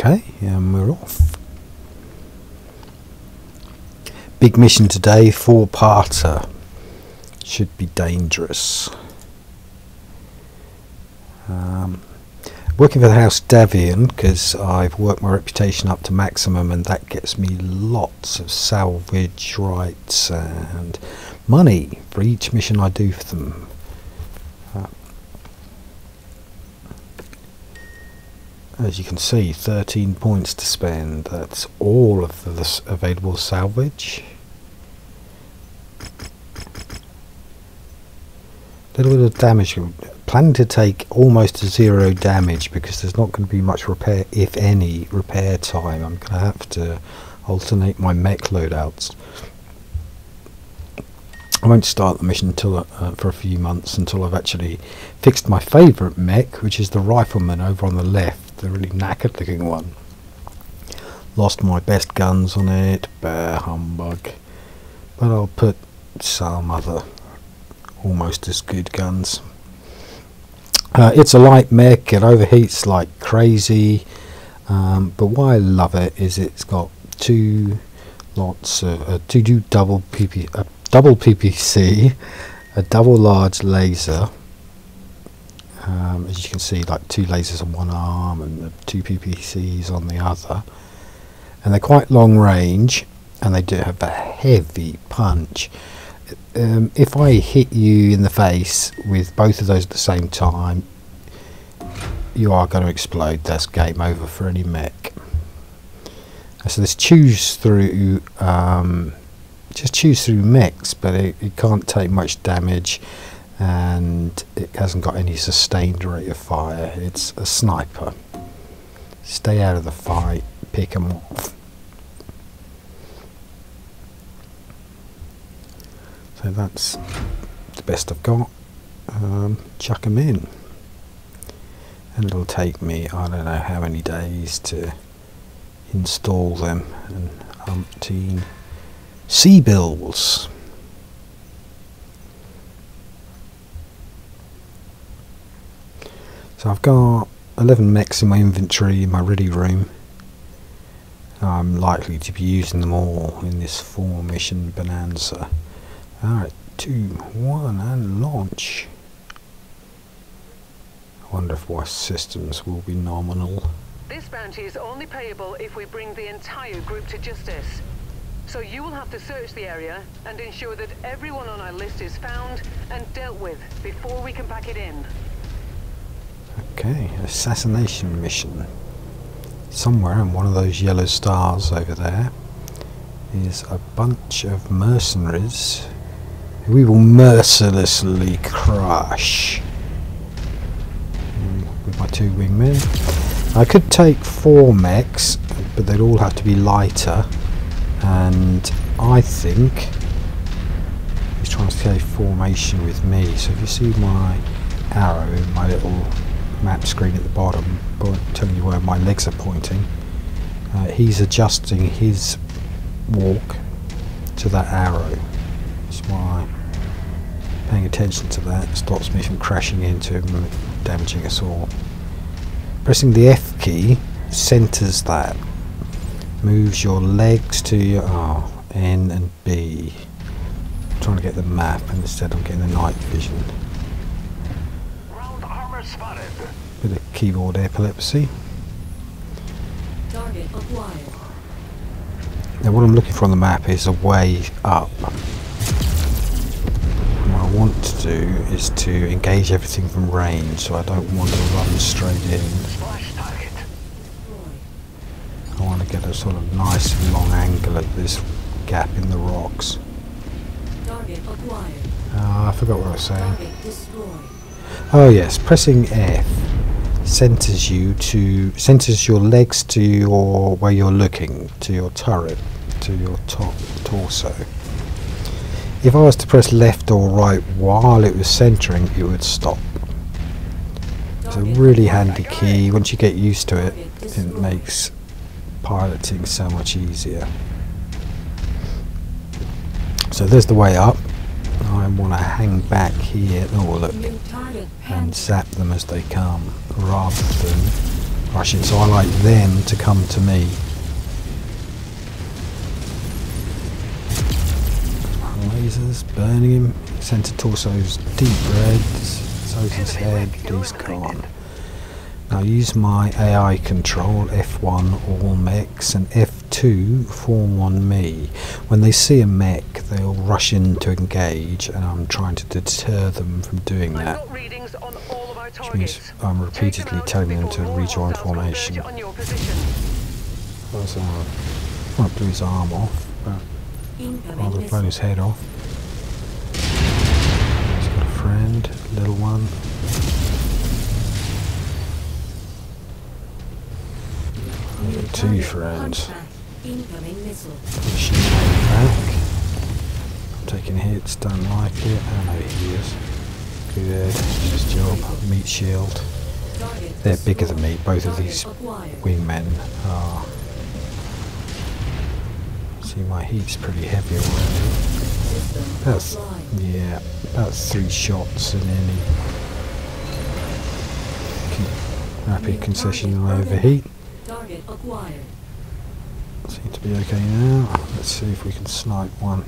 Okay, and we're off. Big mission today, 4-parter. Should be dangerous. Working for the House Davian because I've worked my reputation up to maximum, and that gets me lots of salvage rights and money for each mission I do for them. As you can see, 13 points to spend. That's all of the available salvage. A little bit of damage. Planning to take almost 0 damage because there's not going to be much repair, if any, repair time. I'm going to have to alternate my mech loadouts. I won't start the mission until for a few months, until I've actually fixed my favourite mech, which is the rifleman over on the left, the really knackered looking one. Lost my best guns on it, bear humbug, but I'll put some other almost as good guns. It's a light mech, it overheats like crazy, but why I love it is it's got two double PPC, a double large laser, as you can see, like 2 lasers on one arm and 2 PPCs on the other, and they're quite long range, and they do have a heavy punch. If I hit you in the face with both of those at the same time, you are going to explode. That's game over for any mech. So this chews through, just chews through mechs, but it can't take much damage, and it hasn't got any sustained rate of fire. It's a sniper. Stay out of the fight, pick them off. So that's the best I've got. Chuck them in, and it'll take me, I don't know how many days to install them, and umpteen C-bills. So I've got 11 mechs in my inventory in my ready room. I'm likely to be using them all in this 4-mission bonanza. Alright, 2, 1, and launch. I wonder if my systems will be nominal. This bounty is only payable if we bring the entire group to justice. So you will have to search the area and ensure that everyone on our list is found and dealt with before we can pack it in. Okay, assassination mission. Somewhere in one of those yellow stars over there is a bunch of mercenaries who we will mercilessly crush with my 2 wingmen. I could take 4 mechs, but they'd all have to be lighter, and I think he's trying to stay formation with me. So if you see my arrow in my little map screen at the bottom, telling you where my legs are pointing, he's adjusting his walk to that arrow. That's why paying attention to that stops me from crashing into him and damaging us all. Pressing the F key centers that, moves your legs to your N and B. I'm trying to get the map, and instead I'm getting the night vision. Ground armor spotted. Bit of keyboard epilepsy. Target acquired. Now what I'm looking for on the map is a way up. What I want to do is to engage everything from range, so I don't want to run straight in. Splash target. I want to get a sort of nice long angle at this gap in the rocks. Target acquired. I forgot what I was saying. Target destroyed. Oh yes, pressing F centers your legs to where you're looking, to your turret, to your torso. If I was to press left or right while it was centering, it would stop. It's a really handy key. Once you get used to it, it makes piloting so much easier. So there's the way up. I want to hang back here, oh look, and zap them as they come, rather than rushing, so I like them to come to me. Lasers burning him. Centre torso's deep red. So's his head. He's gone. Now use my AI control, F1 all mechs and F2 form on me. When they see a mech, they'll rush in to engage, and I'm trying to deter them from doing that. Which means I'm repeatedly telling them to rejoin formation. That's, might blew his arm off, but rather blown his head off. He's got a friend, little one. I've got two friends. Pushing back. I'm taking hits, don't like it. I know he is. Good, it's his job. Meat shield. They're bigger than me, both of these wingmen are. See, my heat's pretty heavy already. About 3 shots in any rapid concession and overheat. Seem to be okay now. Let's see if we can snipe one.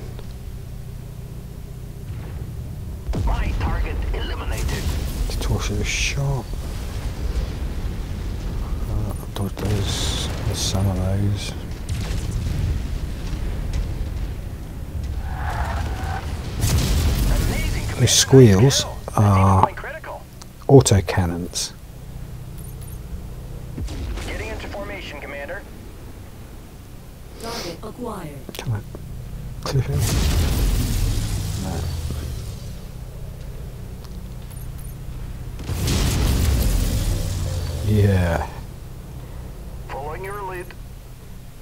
My target eliminated. Torso shot. Dodge those. There's some of those. Those squeals are auto cannons. Getting into formation, Commander. Target acquired. Come on. Clip him. No. Yeah. Following your lead.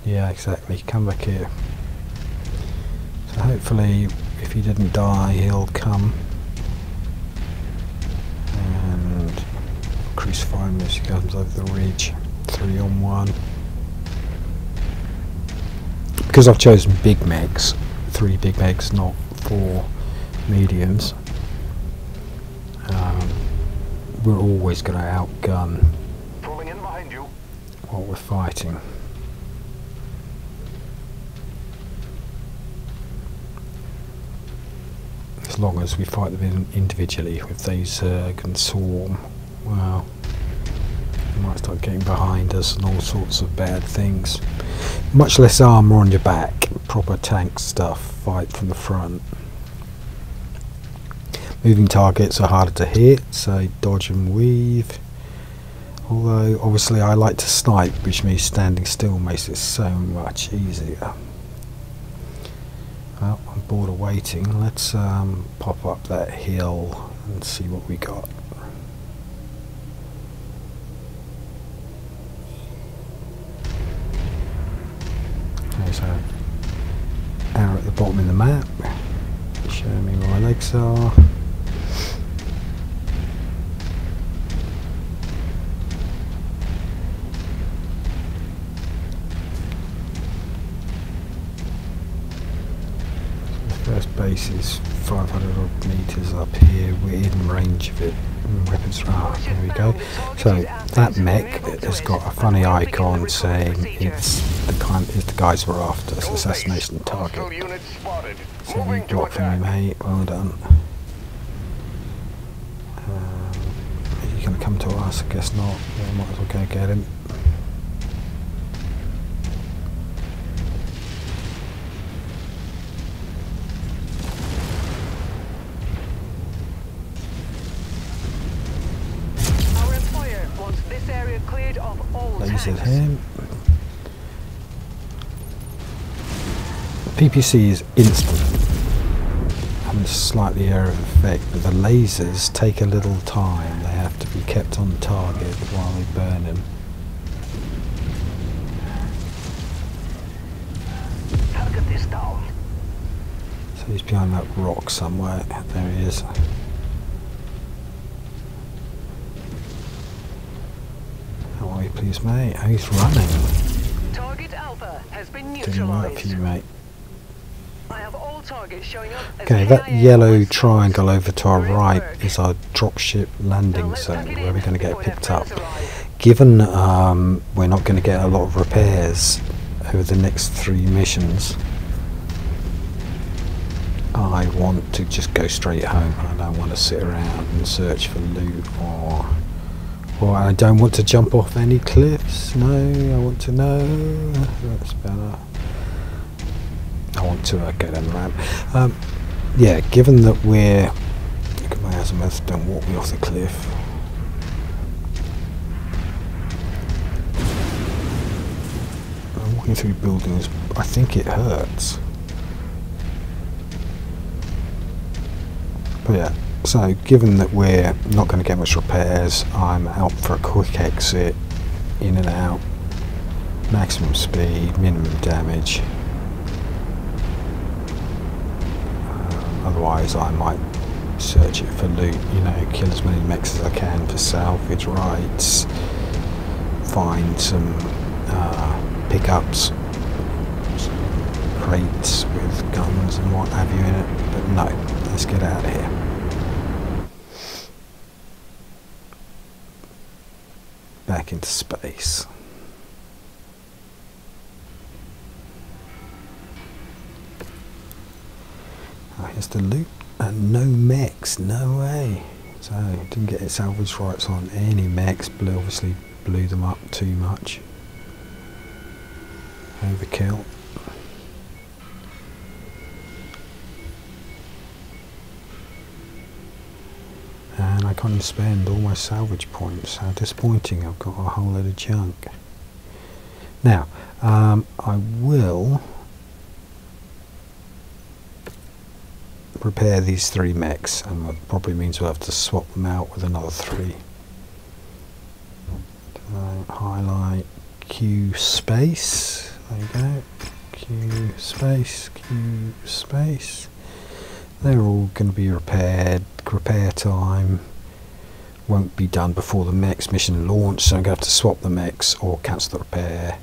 Yeah, exactly. Come back here. So hopefully, if he didn't die, he'll come and crucify him as he comes over the ridge. 3 on 1. Because I've chosen big mechs, 3 big mechs, not 4 mediums. We're always going to outgun Pulling in behind you. what we're fighting. As long as we fight them individually. If these can swarm, well, they might start getting behind us and all sorts of bad things. Much less armour on your back, proper tank stuff, fight from the front. Moving targets are harder to hit, so dodge and weave. Although obviously I like to snipe, which means standing still makes it so much easier. Well, I'm bored of waiting. Let's pop up that hill and see what we got. There's an arrow at the bottom of the map showing me where my legs are. First base is 500 odd metres up here. We're in range of it. Weapons are there we go. So that mech has got a funny icon saying it's the guys we're after. It's assassination target. So you got for me, mate. Well done. Are you going to come to us? I guess not. Yeah, might as well go get him. Lasered him. PPC is instant and slightly area of effect, but the lasers take a little time. They have to be kept on target while they burn him. Target is down. So he's behind that rock somewhere. There he is. How are you, please, mate? Oh, he's running. Target Alpha has been Didn't work for you, neutralized. mate. I have all targets showing up as Okay, that KIA yellow 1 triangle over to our Great right work. is our dropship landing Now let's zone tuck it where in we're going to get before their picked up. friends arrive. given we're not going to get a lot of repairs over the next 3 missions, I want to just go straight home. I don't want to sit around and search for loot, or I don't want to jump off any cliffs. No, I want to know. That's better. I want to go down the ramp. Yeah, given that we're... Look at my azimuth, don't walk me off the cliff. I'm walking through buildings, I think it hurts. But yeah, so given that we're not going to get much repairs, I'm out for a quick exit, in and out, maximum speed, minimum damage. Otherwise I might search it for loot, you know, kill as many mechs as I can for salvage rights, find some pickups, some crates with guns and what have you in it, but no. Let's get out of here. Back into space. Oh, here's the loot. And no mechs, no way. So, didn't get salvage rights on any mechs. Obviously blew them up too much. Overkill. And I can't spend all my salvage points. How disappointing. I've got a whole load of junk. Now, I will repair these 3 mechs, and that probably means we'll have to swap them out with another 3. Highlight Q space. There you go. Q space, Q space. They're all going to be repaired. Repair time won't be done before the mechs mission launch, so I'm going to have to swap the mechs or cancel the repair.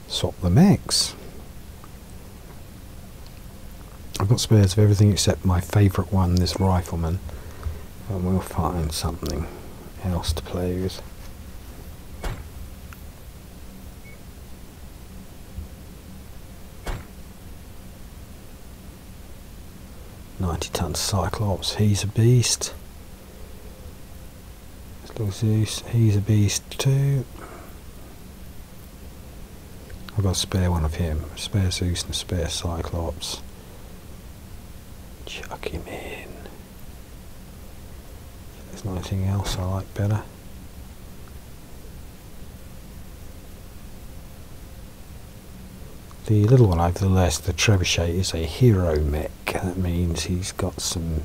Swap the mechs. I've got spares of everything except my favourite one, this rifleman, and we'll find something else to play with. $90-ton Cyclops, he's a beast. Little Zeus, he's a beast too. I've got a spare one of him, a spare Zeus and a spare Cyclops. Chuck him in. There's not anything else I like better. The little one over the left, the Trebuchet, is a hero mech. That means he's got some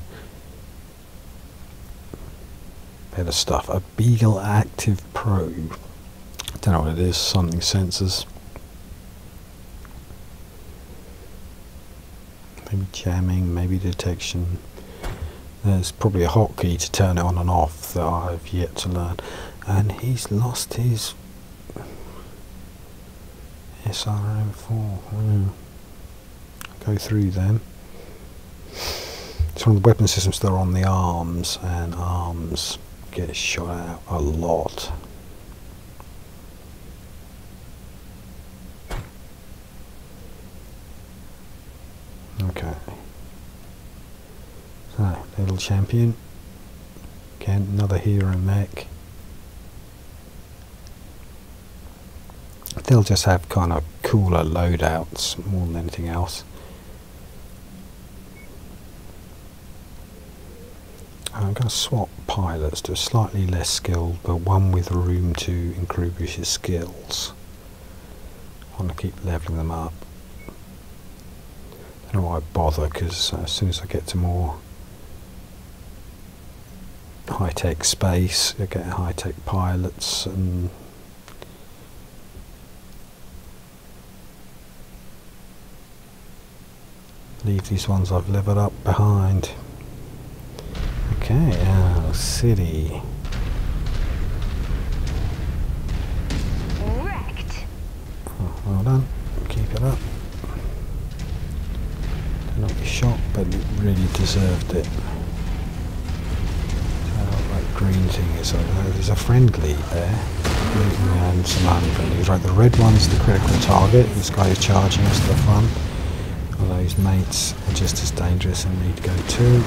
better stuff. A Beagle Active Pro. I don't know what it is, something sensors. Maybe jamming, maybe detection. There's probably a hotkey to turn it on and off that I've yet to learn. And he's lost his SRM4. Go through them. It's one of the weapon systems that are on the arms, and arms get shot out a lot. Okay. So, little champion. Again, another hero mech. They'll just have kind of cooler loadouts more than anything else. I'm going to swap pilots to a slightly less skilled, but one with room to improve his skills. I want to keep leveling them up. I don't know why I bother, because as soon as I get to more high-tech space, I get high-tech pilots and leave these ones I've leveled up behind. Okay, our city. Wrecked. Oh, well done. Keep it up. Did not be shot, but it really deserved it. So that green thing is over there. There's a friendly there. And some unfriendlies. Right, the red one's the critical target. This guy is charging us to the front. Although his mates are just as dangerous and need to go too.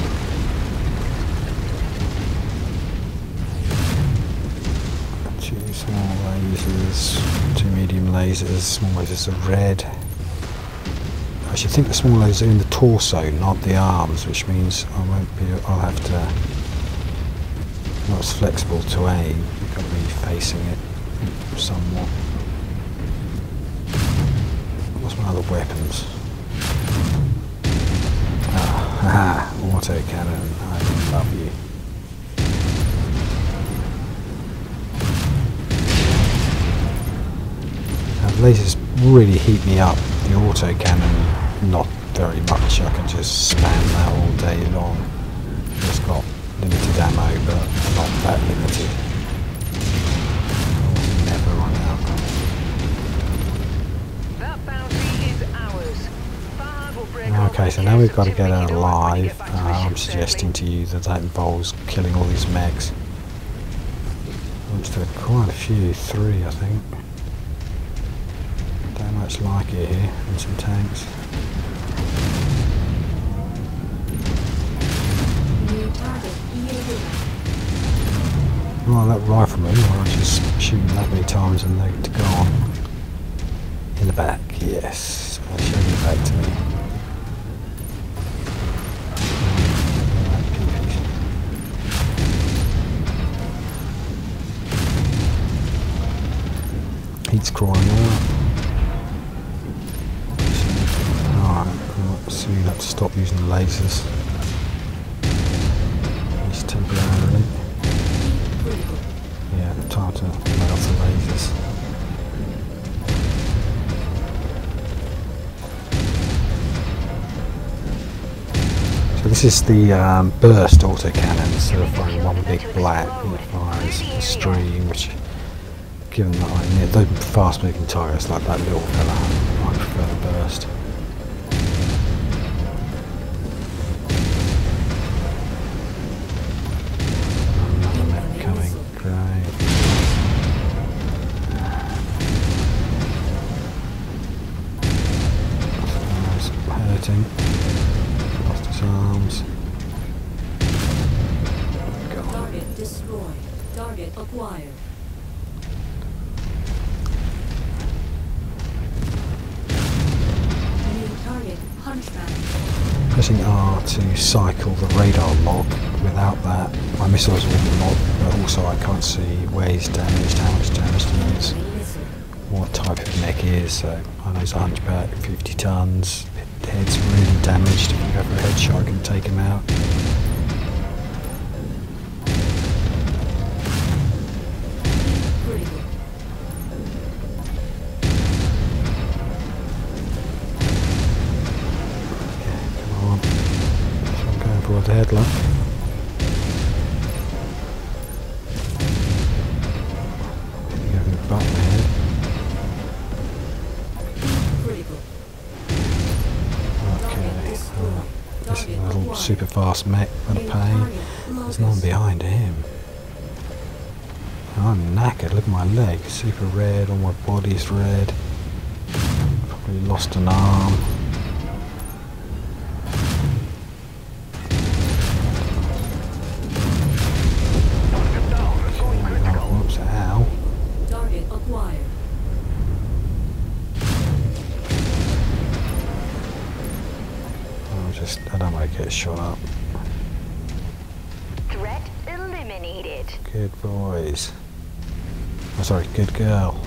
Two small lasers, two medium lasers, small lasers are red. I should think the small lasers are in the torso, not the arms, which means I'll have to, not as flexible to aim, you've got to be facing it somewhat. What's my other weapons? Ah, auto cannon, I love you. Lasers really heat me up. The auto cannon, not very much. I can just spam that all day long. It's got limited ammo, but not that limited. I'll never run out. That bounty is ours. Fahad will break off Okay, so the now we've case got to until get we out can alive. back to the I'm ship suggesting to safely. you that that involves killing all these mechs. Which there are quite a few, 3 I think. Don't much like it here, and some tanks. New target EAD. Well, that rifleman, where I just shoot him that many times and they're gone. In the back, yes. I'll show you back to me. He's crawling out. Alright, so you have to stop using the lasers. At least temporarily. Yeah, time to let off the lasers. So this is the burst autocannons. They're firing one big black that fires a stream, which, given that I'm near the fast moving targets like that little fella, I prefer the burst. Another mech coming, great. That's hurting. Lost his arms. Target destroyed. Target acquired. New target Hunchback. Pressing R to cycle the radar lock. Without that, my missiles will be locked, but also I can't see where he's damaged, how much damage he is, what type of mech he is. So I know he's a hunchback, 50 tons, head's really damaged. If you go for a headshot, I can take him out. Critical. Come on. So I'm going for the headlock. Butt my head. Critical. Okay, this is a little super fast mech, what a pain. There's no one behind him. I'm knackered, look at my leg, super red, all my body's red. Probably lost an arm. Oh, whoops, ow. Target acquired. I don't want to get shot up. Threat eliminated. Good boys. Oh, sorry, good girl.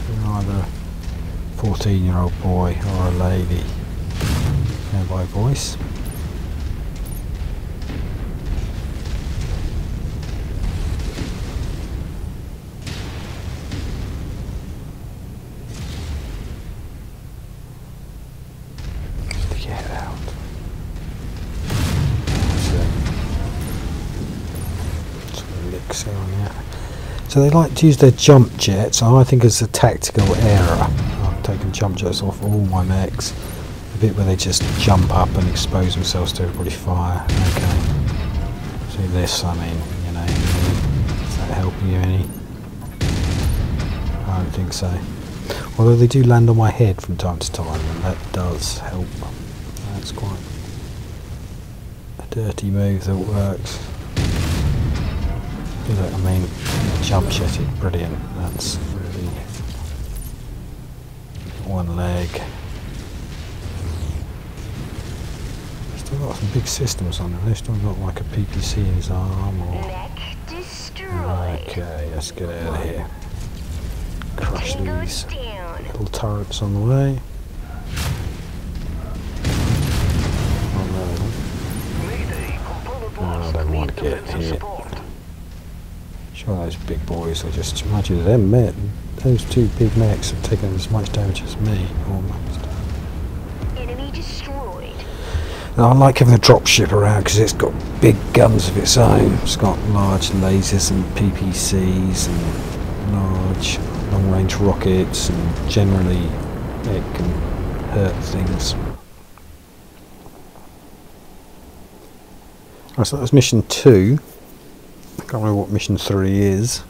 You're either a 14-year-old boy or a lady. Go by voice. Stick your head out. So they like to use their jump jets, and I think it's a tactical error. I've taken jump jets off all my mechs. The bit where they just jump up and expose themselves to everybody's fire. Okay. See this, I mean, you know, is that helping you any? I don't think so. Although they do land on my head from time to time, and that does help. That's quite a dirty move that works. Look, I mean, jump shot it, brilliant. That's really one leg. Still got some big systems on it. They've still got like a PPC in his arm. Or... Mech destroyed. Okay, let's get out of here. Crush these Down. little turrets on the way. Oh, I don't want to get hit. Sure, those big boys will just imagine them met. Those two big mechs have taken as much damage as me, almost. Enemy destroyed. Now, I like having a dropship around because it's got big guns of its own. It's got large lasers and PPCs and large long-range rockets, and generally it can hurt things. Right, so that was mission 2. I can't remember what mission 3 is.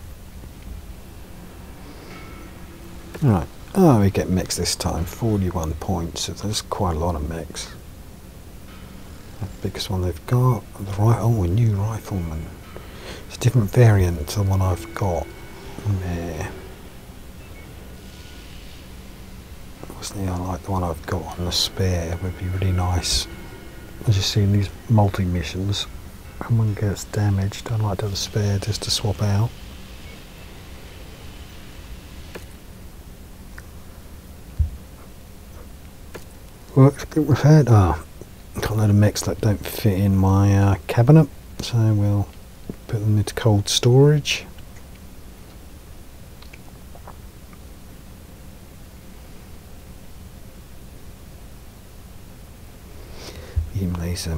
Right, oh, we get mechs this time, 41 points, so there's quite a lot of mechs. The biggest one they've got, a new rifleman. It's a different variant to the one I've got there. Obviously I like the one I've got on the spare, would be really nice. As you see in these multi-missions, when one gets damaged, I like to have a spare just to swap out. Well, I think we've had got a load of mechs that don't fit in my cabinet, so we'll put them into cold storage.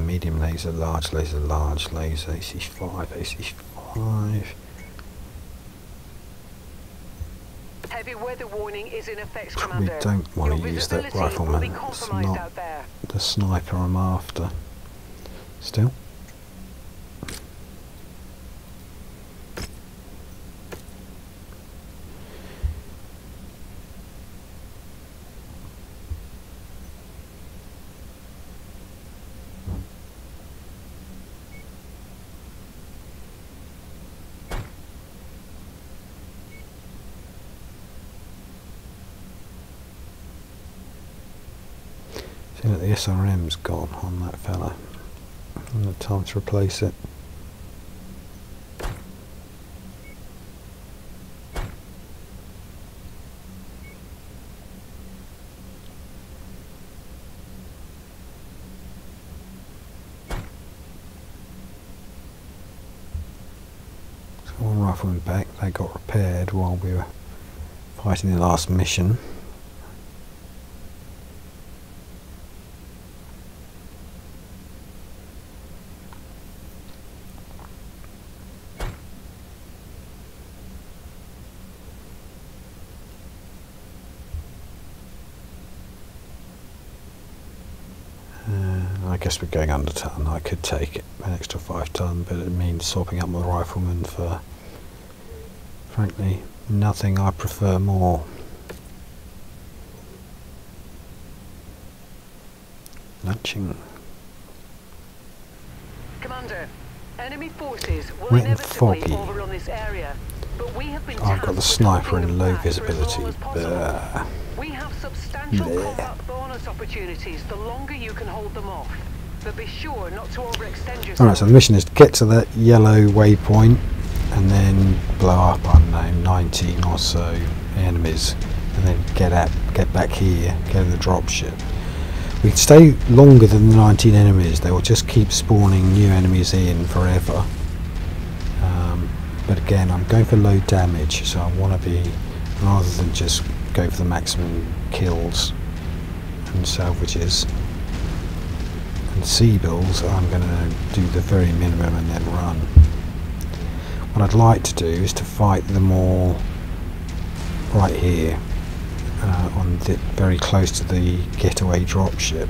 Medium laser, large laser, AC5, AC5. Heavy weather warning is in effect, Probably Commander. don't want to use that Visibility will rifleman. be It's compromised not out there. the sniper I'm after. Still. That the SRM's gone on that fella. And time to replace it. So one rifleman back, they got repaired while we were fighting the last mission. I guess we're going under ton. I could take it an extra 5 ton, but it means swapping up my rifleman for, frankly, nothing I prefer more. Lunching. Commander, enemy forces will Wet and inevitably foggy. overrun this area, but we have been I've got the tasked with sniper holding in them low back for as long visibility. as possible. We have substantial Bleh. combat bonus opportunities the longer you can hold them off. But be sure not to overextend yourself. Alright, so the mission is to get to that yellow waypoint and then blow up, I don't know, 19 or so enemies, and then get back here, get in the dropship. We can stay longer than the 19 enemies. They will just keep spawning new enemies in forever. But again, I'm going for low damage, so I want to be, rather than just go for the maximum kills and salvages and C-bills, I'm going to do the very minimum and then run. What I'd like to do is to fight them all right here, very close to the getaway dropship.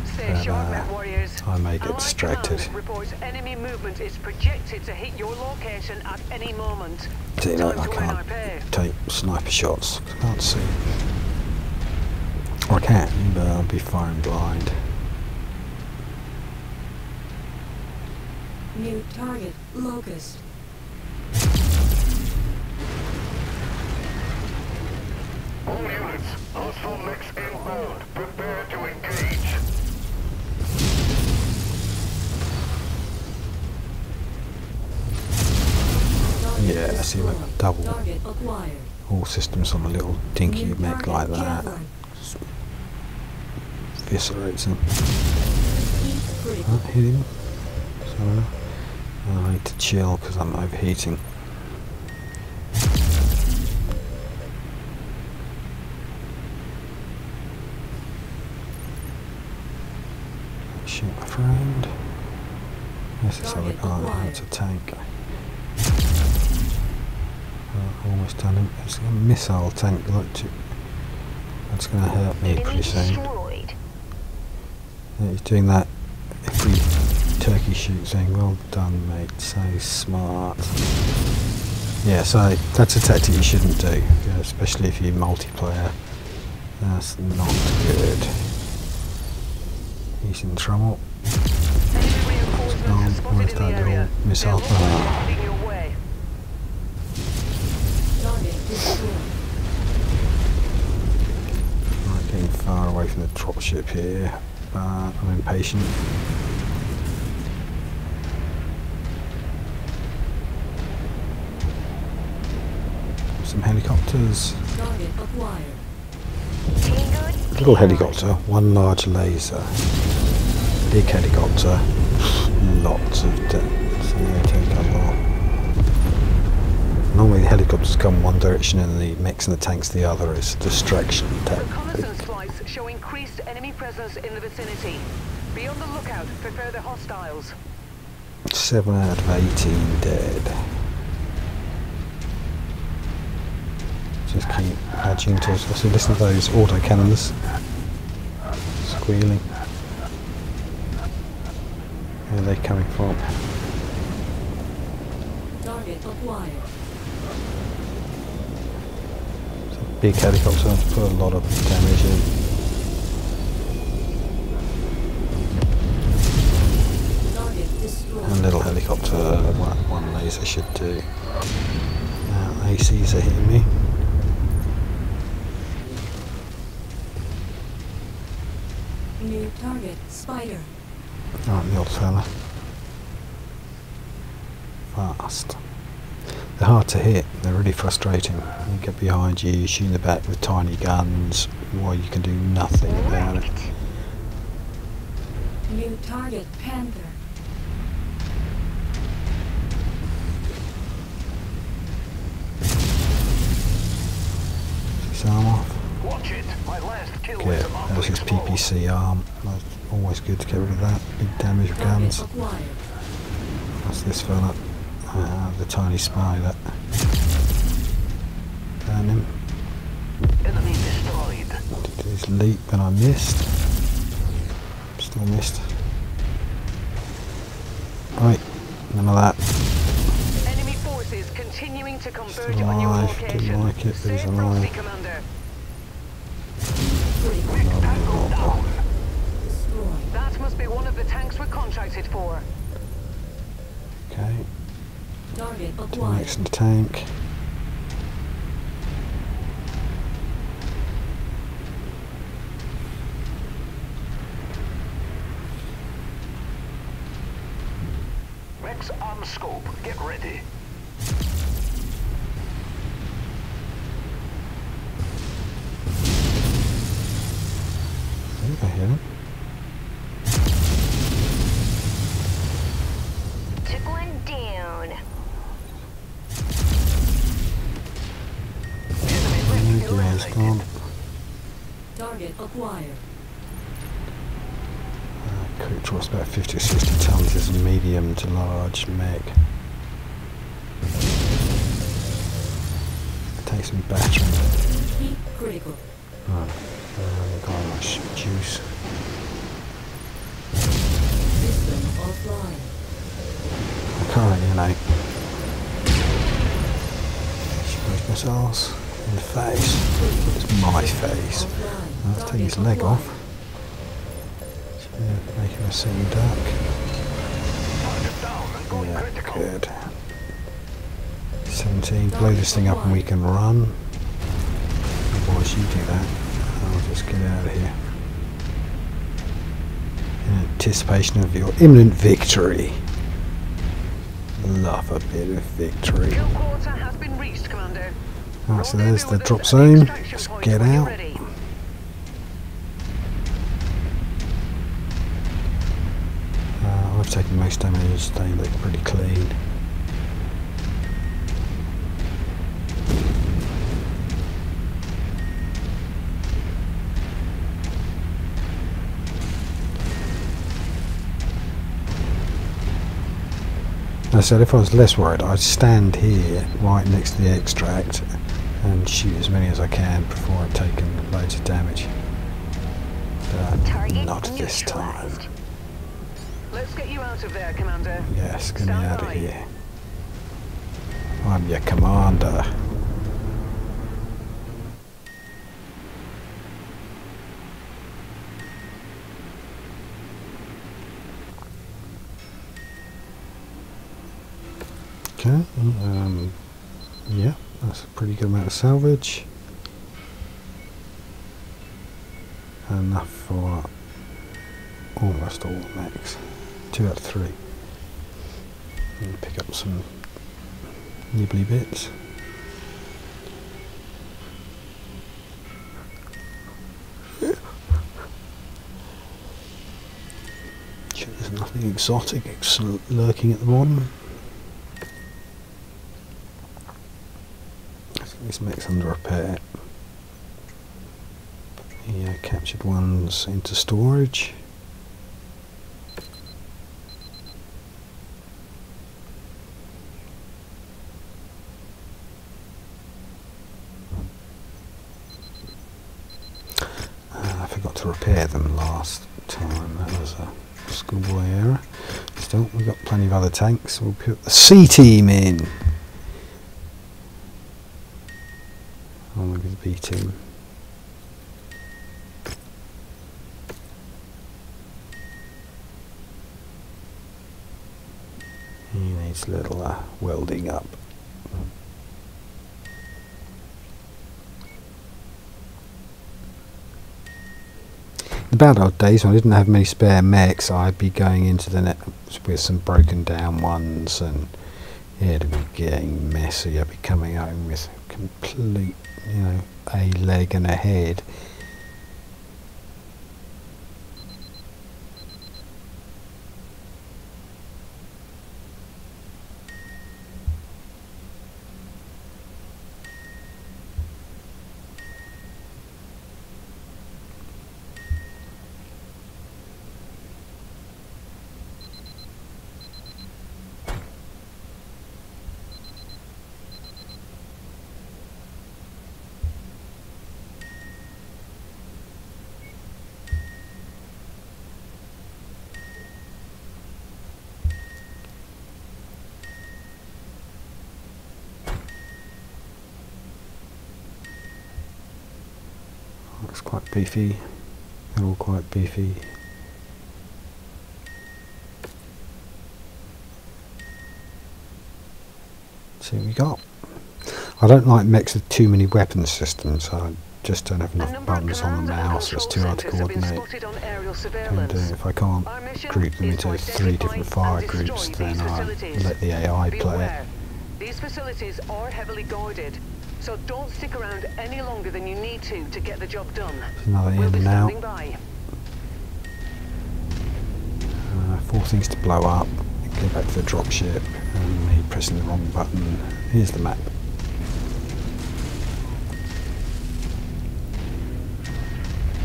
Stay sharp, MechWarriors. I may get Allied distracted. command reports enemy movement is projected to hit your location at any moment. See, like, I Time to earn our pay. can't take sniper shots. I can't see. Or I can, but I'll be firing blind. New target, Locust. All units, hostile mechs inbound. Prepare to engage. Target Yeah, I see destroyed. like double. Target acquired. All systems on a little dinky New mech target, like that. Javelin. Eviscerates him. Heat critical. Hit him. So, I need to chill because I'm overheating. Shoot my friend. Where's this other guy? That's a tank. Almost done him. It's a missile tank. Look to. That's going to hurt me Enemy pretty soon. destroyed. Yeah, he's doing that every turkey shoot thing. Well done, mate. So smart. Yeah, so that's a tactic you shouldn't do, yeah, especially if you multiplayer. That's not good. He's in trouble. Enemy reinforcements are spotted Where's in that the area. little missile? They'll look like they're heading your way. Target destroyed. Right, getting far away from the dropship here, but I'm impatient. Some helicopters. Target acquired. Tango Little down. helicopter, one large laser. Big helicopter, lots of so they take a lot. Normally the helicopters come one direction and the mechs and the tanks the other. It's a distraction tactic. Reconnaissance flights show increased enemy presence in the vicinity. Be on the lookout for further hostiles. 7 out of 18 dead. Just keep patching to us. So listen to those autocannons squealing. Where are they coming from? Target acquired. It's a big helicopter, put a lot of damage in. Target destroyed. And little helicopter, one laser should do. Now ACs are hitting me. New target, Spider. Right, the old fella. Fast. They're hard to hit, they're really frustrating. They get behind you, shoot in the back with tiny guns, while you can do nothing about it. Wrecked. New target, Panther. His arm off. Watch it. My last kill Good, was that was his exposed. PPC arm. That's always good to get rid of that. Big damage with Target guns. acquired. That's this fella. The tiny spider. Burn him. Enemy destroyed. Did his leap and I missed. Still missed. Right, none of that. Enemy forces continuing to converge Still on your alive, location. didn't like it, but Stay he's frosty, alive. Commander. Critical. Tango down. Destroyed. That must be one of the tanks we're contracted for. Okay, Target two acquired. mechs in the tank. Mechs on scope. Get ready. I think I hear him. Took one down. Yeah, he's gone. Target acquired. Quick draws about 50 or 60 tons. Is a medium to large mech. Take some battery. Heat critical. Right, got much juice. offline. Currently, you know, those missiles in the face. It's my face. Offline. Let's take his leg off. Yeah, make him a sitting duck. Target down and going Yeah, critical. good. 17. Blow this thing up and we can run. Otherwise, you do that. I'll just get out of here. In anticipation of your imminent victory. Love a bit of victory. Kill quarter has been reached, Commander. Alright, so there's the Rendezvous with drop us at the zone. extraction Let's point get when you're out. ready. I've taken most damage. They look pretty clean. I said if I was less worried, I'd stand here right next to the extract and shoot as many as I can before I've taken loads of damage. But Target not this time. neutralized. Let's get you out of there, Commander. Yes, get me Stand out of by. here. I'm your commander. Okay, yeah, that's a pretty good amount of salvage. Enough for almost all the mechs. 2 out of 3. And pick up some nibbly bits. Sure, there's nothing exotic lurking at the bottom. I think this mech's under repair. The captured ones into storage. I forgot to repair them last time. That was a schoolboy error. Still, we've got plenty of other tanks. We'll put the C team in. Oh, maybe the B team. He needs a little welding up. In the bad old days when I didn't have many spare mechs, I'd be going into the net with some broken down ones, and yeah, it'd be getting messy. I'd be coming home with complete, you know, a leg and a head. Looks quite beefy. They're all quite beefy. See what we got. I don't like mechs with too many weapon systems. I just don't have enough buttons on the mouse. It's too hard to coordinate. And if I can't group them into 3 different fire groups, then I let the AI play it. These facilities are heavily guarded, so don't stick around any longer than you need to get the job done. There's another We'll in be and out. standing by. 4 things to blow up. Go back to the dropship, and me pressing the wrong button. Here's the map.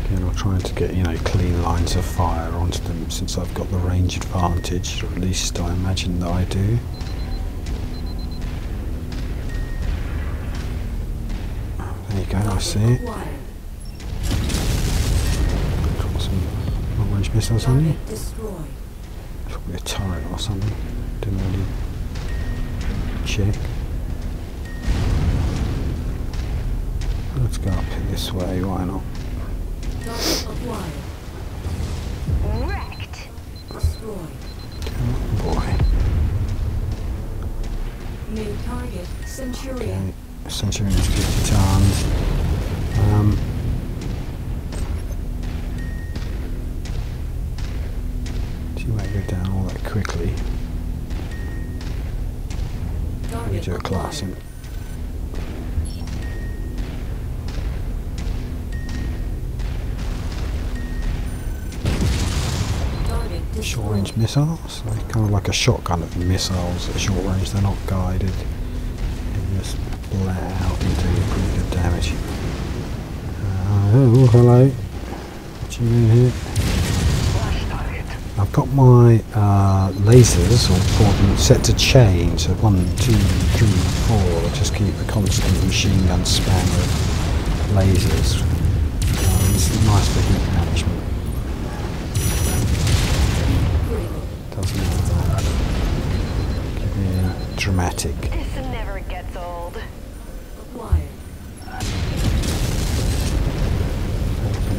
Again, I'm trying to get, you know, clean lines of fire onto them since I've got the range advantage, or at least I imagine that I do. There you go, I see it. Drop some long-range missiles on you. Destroyed. Be a turret or something. Didn't really check. Let's go up here this way, why not? Target acquired. Wrecked. Destroyed. Oh boy. New target Centurion. Okay. Centurion's 50 tons. You might go down all that quickly. Let me do a classic. Short range missiles, they're kind of like a shotgun of missiles at short range, they're not guided. They just blare out and do pretty good damage. Oh, hello. What you doing here? I've got my lasers or set to chain, so 1, 2, 3, 4, just keep a constant machine gun spam of lasers. This is nice for heat management. Doesn't give me a dramatic. This never gets old. Acquired.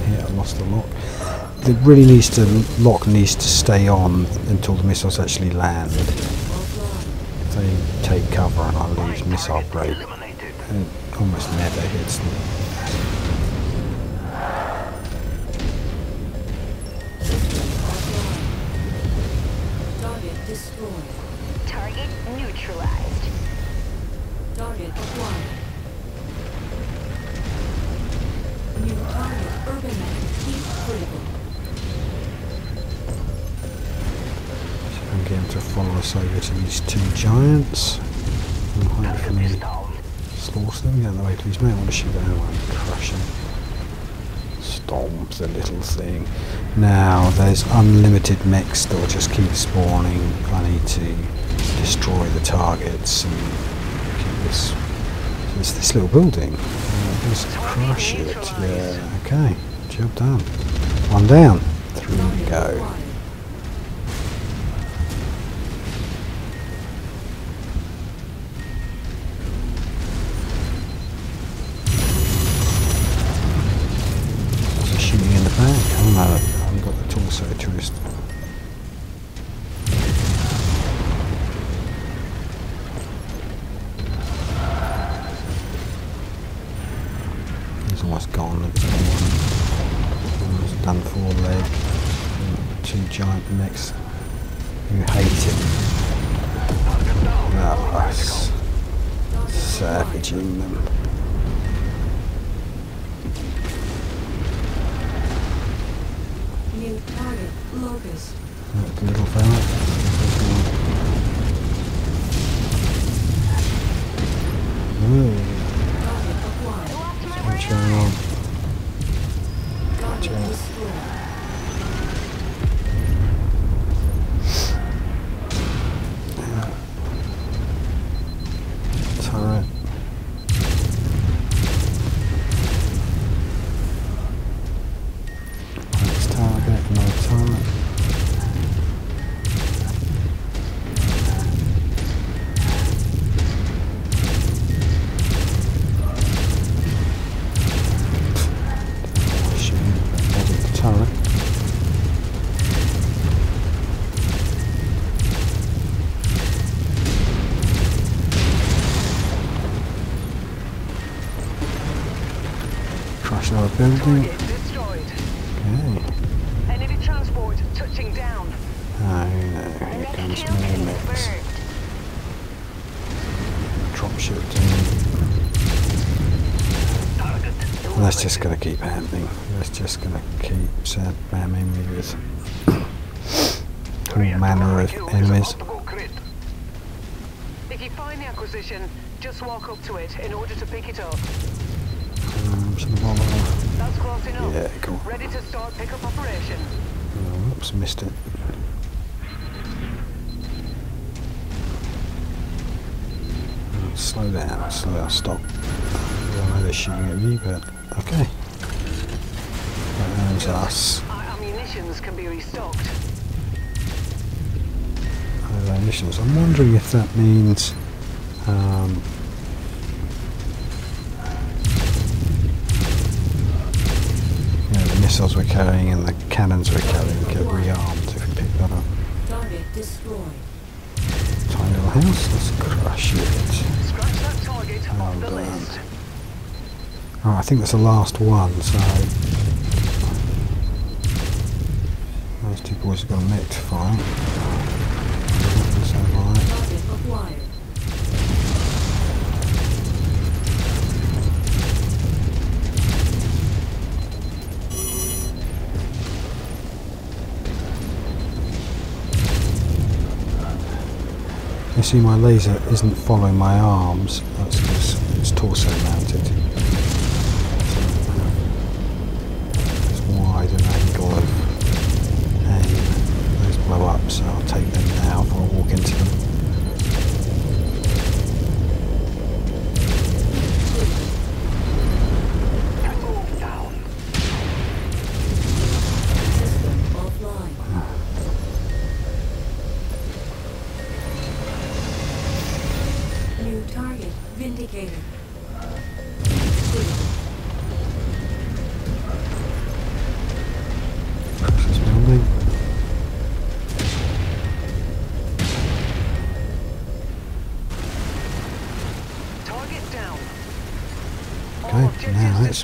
Here I lost the lock. It really needs to, lock needs to stay on until the missiles actually land. If they take cover and I lose missile break, it almost never hits them. Target destroyed. Target neutralized. Target acquired. New target urban map. Keep critical. I'm getting to follow us over to these two giants and hopefully slaughter them. Get out of the way, please, mate. I want to shoot that one. Crush him. Stomp the little thing. Now, there's unlimited mechs that will just keep spawning. I need to destroy the targets and keep this. It's this little building. Just crush it. Yeah, okay. Job done. One down. 3 to go. Shooting in the back. Oh no, I haven't got the torso twist. He's almost gone. Almost done for leg. 2 giant mechs who hate him. Nice. Savaging them. New target locust. That little fella. Ooh. Target acquired. What's going on? Target Gotcha. destroyed. Turret. Next target, another turret. Shooting, wasn't the turret. Crush another building. Target destroyed. Okay. Enemy transport touching down. Oh no, here comes more mechs. Dropship down. And that's just going to keep happening. That's just going to keep spamming me with all manner of enemies. If you find the acquisition, just walk up to it in order to pick it up. That's close enough. Yeah, cool. Ready to start pickup operation. Oh, oops, missed it. Oh, slow down, stop. I know they're shooting at me, but okay. That earns us. Our ammunitions can be restocked. their initials. I'm wondering if that means the missiles we're carrying and the cannons we're carrying get rearmed if we pick that up. Target destroyed. Tiny little house, let's crush it. Scratch that target off the list. Oh, I think that's the last one, so those two boys have got a mech to fight. Target acquired. You see my laser isn't following my arms, that's because it's torso mounted. It's wide an angle of aim. Those blow up, so I'll take them now before I walk into them. System offline. New target vindicated. Crush this building. Target down. Okay, now let's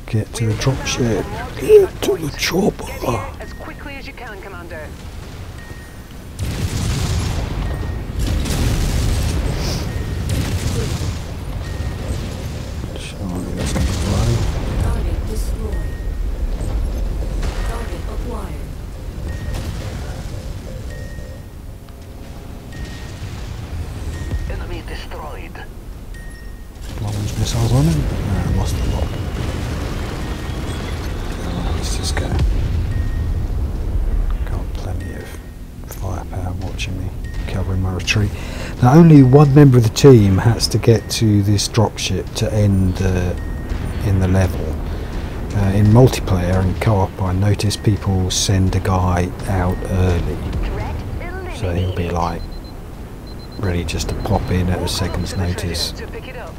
get to the drop ship. Get to the Get chopper. here as quickly as you can, Commander. Surely that's going to blow. Target destroyed. Target acquired. Enemy destroyed. Launch missiles on him. I lost a lot. Alright, let's just go. Got plenty of firepower watching me, covering my retreat. Now only one member of the team has to get to this dropship to end in the level. In multiplayer and co-op I notice people send a guy out early. Threat So he'll be eliminated. like ready just to pop in at a Walk second's up to the notice. trader to pick it up.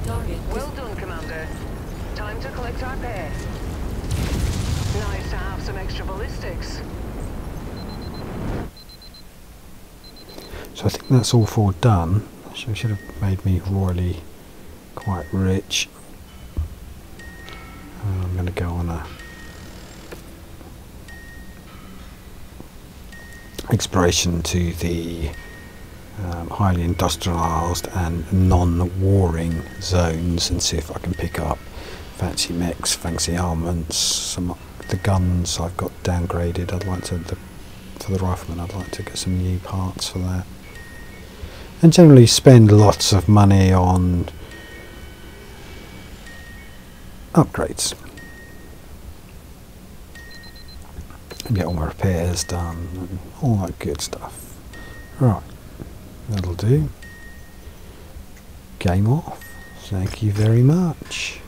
Target Well done, Commander. Time to collect our pair. Nice to have some extra ballistics. So I think that's all four done. So it should have made me royally quite rich. I'm going to go on a exploration to the highly industrialised and non-warring zones and see if I can pick up fancy mechs, fancy armaments, some of the guns I've got downgraded. I'd like to, for the rifleman, I'd like to get some new parts for that. And generally spend lots of money on upgrades. And get all my repairs done and all that good stuff. Right, that'll do. Game off. Thank you very much.